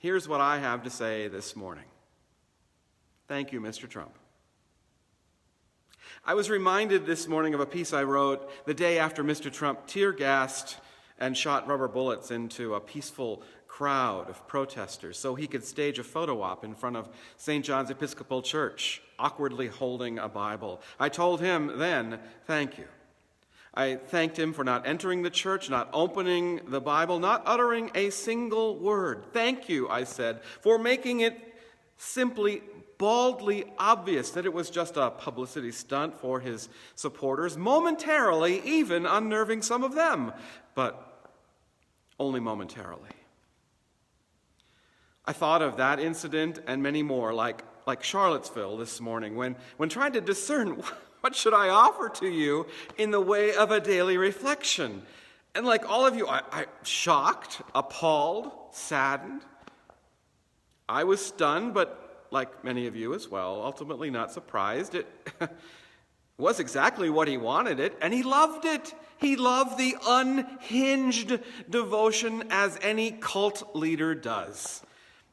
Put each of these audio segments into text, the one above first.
Here's what I have to say this morning. Thank you, Mr. Trump. I was reminded this morning of a piece I wrote the day after Mr. Trump tear-gassed and shot rubber bullets into a peaceful crowd of protesters so he could stage a photo op in front of St. John's Episcopal Church, awkwardly holding a Bible. I told him then, thank you. I thanked him for not entering the church, not opening the Bible, not uttering a single word. Thank you, I said, for making it simply baldly obvious that it was just a publicity stunt for his supporters, momentarily even unnerving some of them, but only momentarily. I thought of that incident and many more, like Charlottesville this morning, when trying to discern what should I offer to you in the way of a daily reflection. And like all of you, I shocked, appalled, saddened. I was stunned, but like many of you as well, ultimately not surprised. It was exactly what he wanted it, and he loved it. He loved the unhinged devotion as any cult leader does.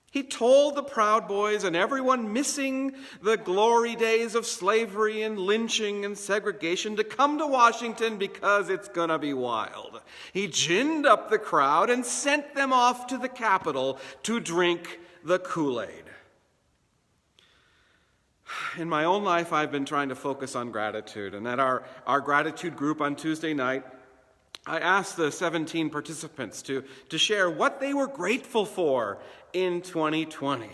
He told the Proud Boys and everyone missing the glory days of slavery and lynching and segregation to come to Washington because it's going to be wild. He ginned up the crowd and sent them off to the Capitol to drink the Kool-Aid. In my own life, I've been trying to focus on gratitude. And at our gratitude group on Tuesday night, I asked the 17 participants to share what they were grateful for in 2020.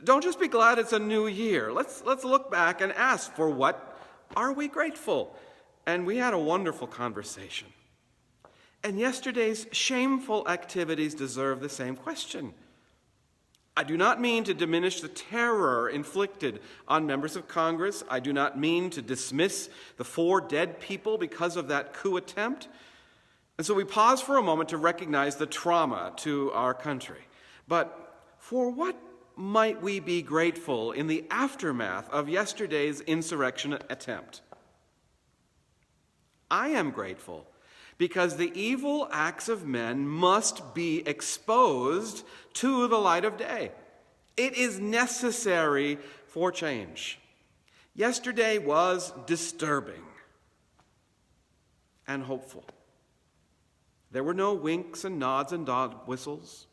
Don't just be glad it's a new year. Let's look back and ask, for what are we grateful? And we had a wonderful conversation. And yesterday's shameful activities deserve the same question. I do not mean to diminish the terror inflicted on members of Congress. I do not mean to dismiss the 4 dead people because of that coup attempt. And so we pause for a moment to recognize the trauma to our country. But for what might we be grateful in the aftermath of yesterday's insurrection attempt? I am grateful because the evil acts of men must be exposed to the light of day. It is necessary for change. Yesterday was disturbing and hopeful. There were no winks and nods and dog whistles.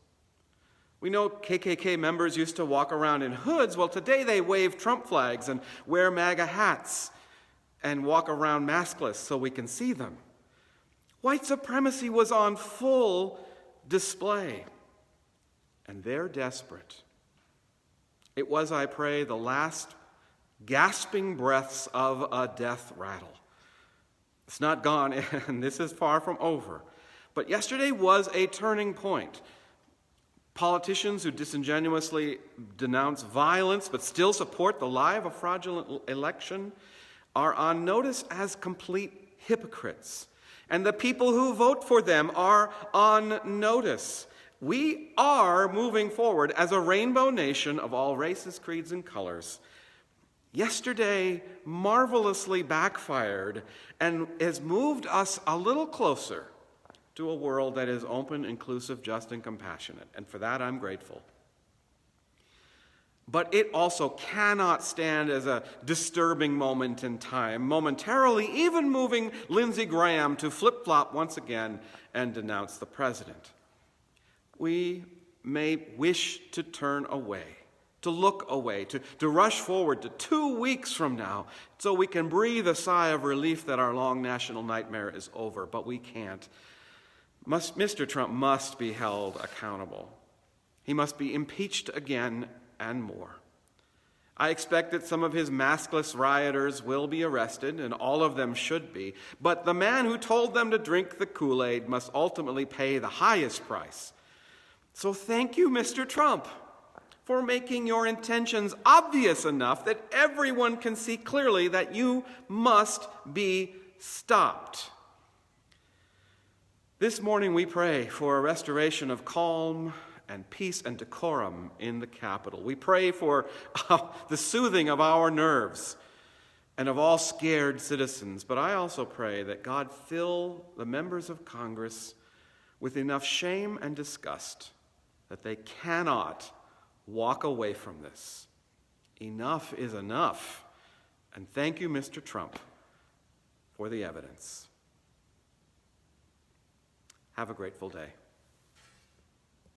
We know KKK members used to walk around in hoods. Well, today they wave Trump flags and wear MAGA hats and walk around maskless so we can see them. White supremacy was on full display, and they're desperate. It was, I pray, the last gasping breaths of a death rattle. It's not gone, and this is far from over. But yesterday was a turning point. Politicians who disingenuously denounce violence but still support the lie of a fraudulent election are on notice as complete hypocrites. And the people who vote for them are on notice. We are moving forward as a rainbow nation of all races, creeds, and colors. Yesterday marvelously backfired and has moved us a little closer to a world that is open, inclusive, just, and compassionate. And for that, I'm grateful. But it also cannot stand as a disturbing moment in time, momentarily even moving Lindsey Graham to flip-flop once again and denounce the president. We may wish to turn away, to look away, to rush forward to 2 weeks from now so we can breathe a sigh of relief that our long national nightmare is over, but we can't. Mr. Trump must be held accountable. He must be impeached again and more. I expect that some of his maskless rioters will be arrested, and all of them should be, but the man who told them to drink the Kool-Aid must ultimately pay the highest price. So thank you, Mr. Trump, for making your intentions obvious enough that everyone can see clearly that you must be stopped. This morning we pray for a restoration of calm and peace and decorum in the Capitol. We pray for the soothing of our nerves and of all scared citizens. But I also pray that God fill the members of Congress with enough shame and disgust that they cannot walk away from this. Enough is enough. And thank you, Mr. Trump, for the evidence. Have a grateful day.